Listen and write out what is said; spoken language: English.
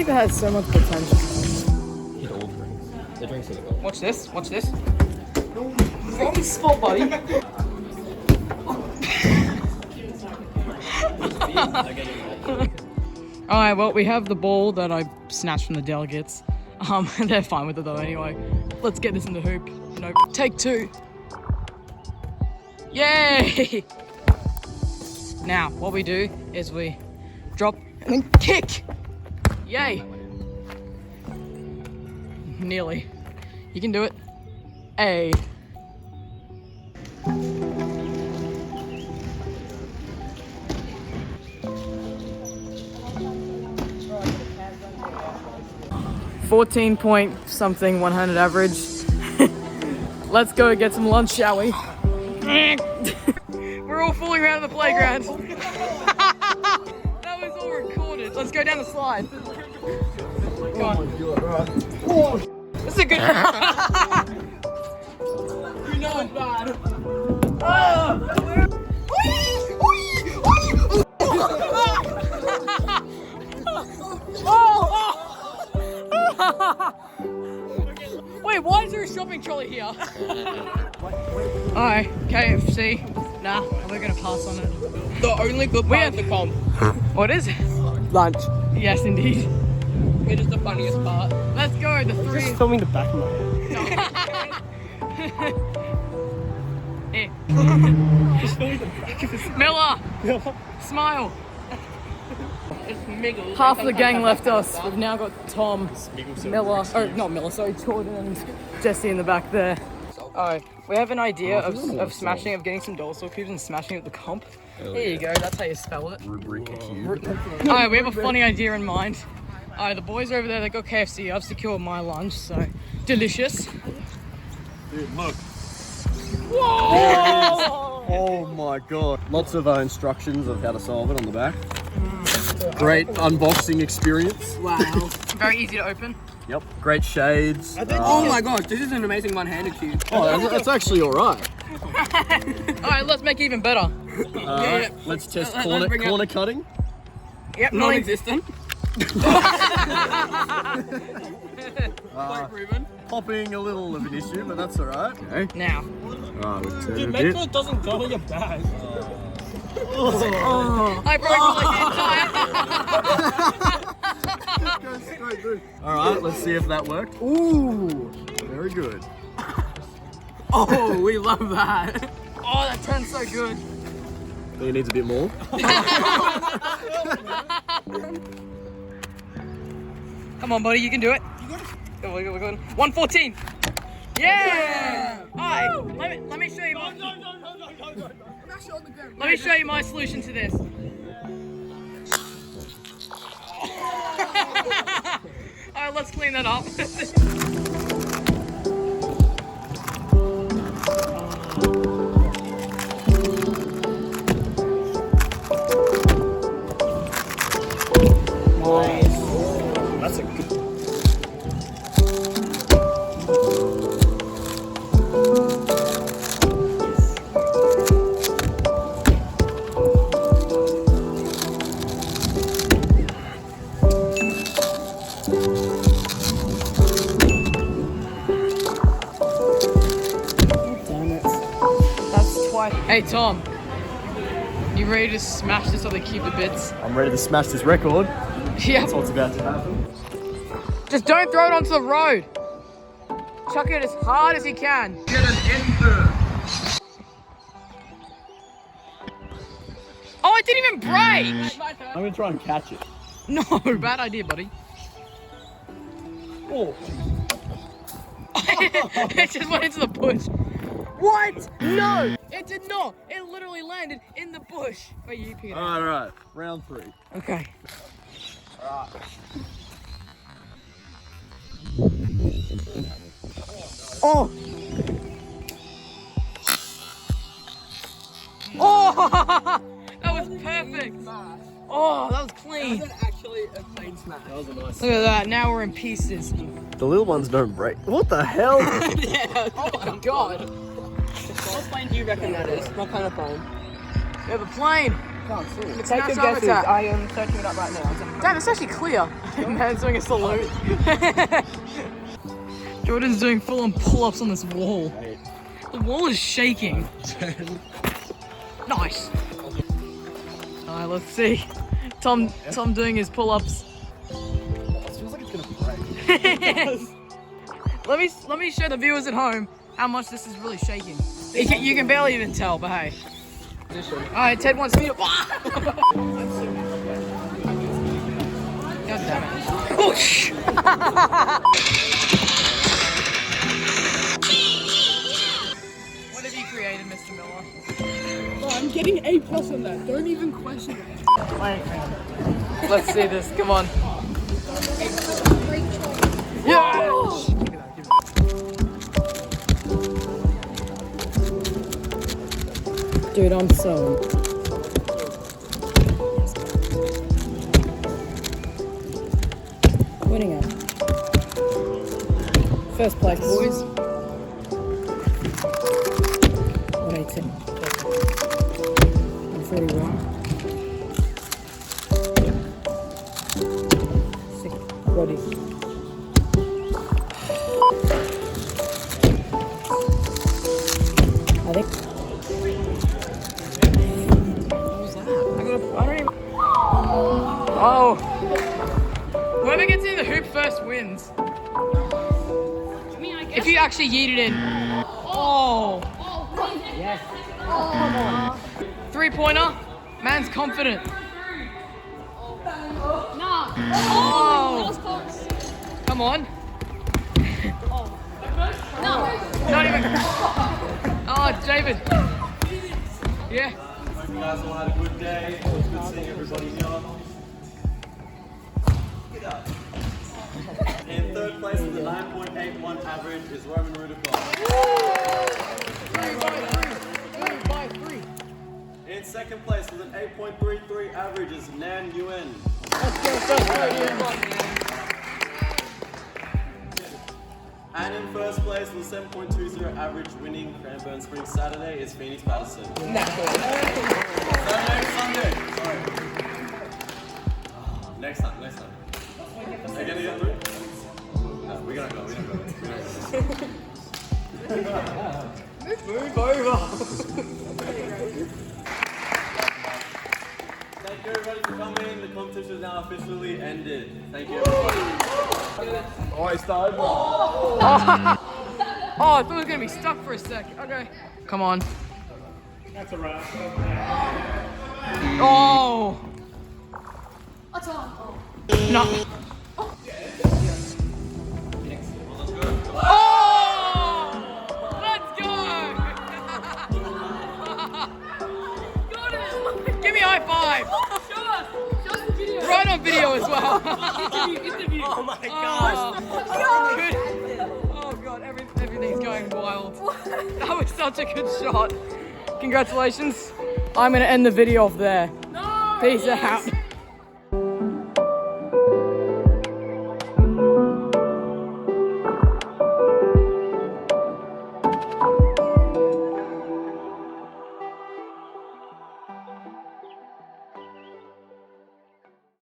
think it has so much potential. Hit all drinks. The drinks are the goal. Watch this. Watch this. Wrong spot, buddy. Alright, well, we have the ball that I snatched from the delegates. They're fine with it though anyway. Let's get this in the hoop. Nope. Take two. Yay! Now, what we do is we drop and then kick. Yay! Nearly. You can do it. A. .14 something 100 average. Let's go get some lunch, shall we? We're all fooling around in the playground. That was all recorded. Let's go down the slide. Come on. Oh, this is a good. You know it's bad. Wait, why is there a shopping trolley here? Alright, KFC. Nah, we're gonna pass on it. The only good part of the comp. What is it? Lunch. Yes, indeed. It is the funniest part. Let's go, the three. Just filming the back of my head. Eh. Just filming the back of his head. Miller! Smile! It's Miggle. Half the gang left us. We've now got Tom, Miller, or not Miller, sorry, Jordan and Jesse in the back there. Alright, we have an idea of getting some Dinosaur cubes and smashing it with the comp. Here you go, that's how you spell it. Alright, we have a funny idea in mind. Alright, the boys are over there, they got KFC. I've secured my lunch, so delicious. Dude, look. Whoa! Oh my god. Lots of instructions of how to solve it on the back. Great unboxing experience. Wow. Very easy to open. Yep. Great shades. Oh my god, this is an amazing one-handed cube. Oh, that's actually alright. Alright, let's make it even better. Yeah. Let's test Let's corner, bring it- corner cutting. Yep, Non-existent. Uh, Proven. popping a little of an issue, but that's alright. Okay. Now. Alright, we'll turn Dude, a make bit. sure it doesn't go in your bag. I broke Goes straight through. Alright, let's see if that worked. Ooh, very good. Oh, we love that. Oh, that turns so good. I think it needs a bit more. Come on, buddy, you can do it. Go on, go on, go on. 114. Yeah! Alright, let me show you my Let me show you my solution to this. Alright, let's clean that up. That's a good. That's twice. Hey, Tom. You ready to smash this or they keep the bits? I'm ready to smash this record. Yeah. That's what's about to happen. Just don't throw it onto the road. Chuck it as hard as you can. Get an enter. Oh, it didn't even break! I'm gonna try and catch it. No, bad idea, buddy. Oh. It just went into the bush. What? No, it did not. It literally landed in the bush. Wait, you pick it up. Alright. Round 3. Okay. Oh! Oh! That was perfect. Oh, that was clean. That was actually a clean smash. That was a nice. Look at that. Now we're in pieces. The little ones don't break. What the hell? Yeah. Oh my god. What plane do you reckon that is? What kind of plane? We have a plane. can't see it. Take your guesses. I am searching it up right now. Damn, it's actually clear. Man's doing a salute. Jordan's doing full-on pull-ups on this wall. The wall is shaking. Nice. Alright, let's see. Tom doing his pull-ups. It feels like it's gonna break. Let me show the viewers at home how much this is really shaking. You can barely even tell, but hey. Alright, Ted wants me to. God damn it. Oh, shh. What have you created, Mr. Miller? Oh, I'm getting A+ on that. Don't even question it. Let's see this. Come on. Yeah! Dude, I'm so. Winning it. First place, boys. 118. 141. Sick. Body. I think. I don't even. Oh. Whoever gets in the hoop first wins. If you actually yeet it in. Oh. Yes. Oh, come on. 3-pointer. Man's confident. No. Oh. Come on. No. Not even. Oh, David. Yeah. Hope you guys all had a good day. It was good seeing everybody here. In third place with a 9.81 average is Roman Rudikov. 3 by 3. In second place with an 8.33 average is Nan Yuen. And in first place with a 7.20 average winning Cranbourne Spring Saturday is Phoenix Patterson. Sunday. Sorry. Next time. Are you gonna get through? No, we're gonna go. Move over. Thank you everybody for coming. The competition is now officially ended. Thank you everybody. Oh, I started. Oh, I thought it was gonna be stuck for a sec. Okay. Come on. That's a wrap. Oh. What's on? No. Oh! Let's go! Got it. Give me a high five. Just the video. Right on video as well. Interview. Oh my god. Oh god, everything's going wild. That was such a good shot. Congratulations. I'm gonna end the video off there. No. Peace out.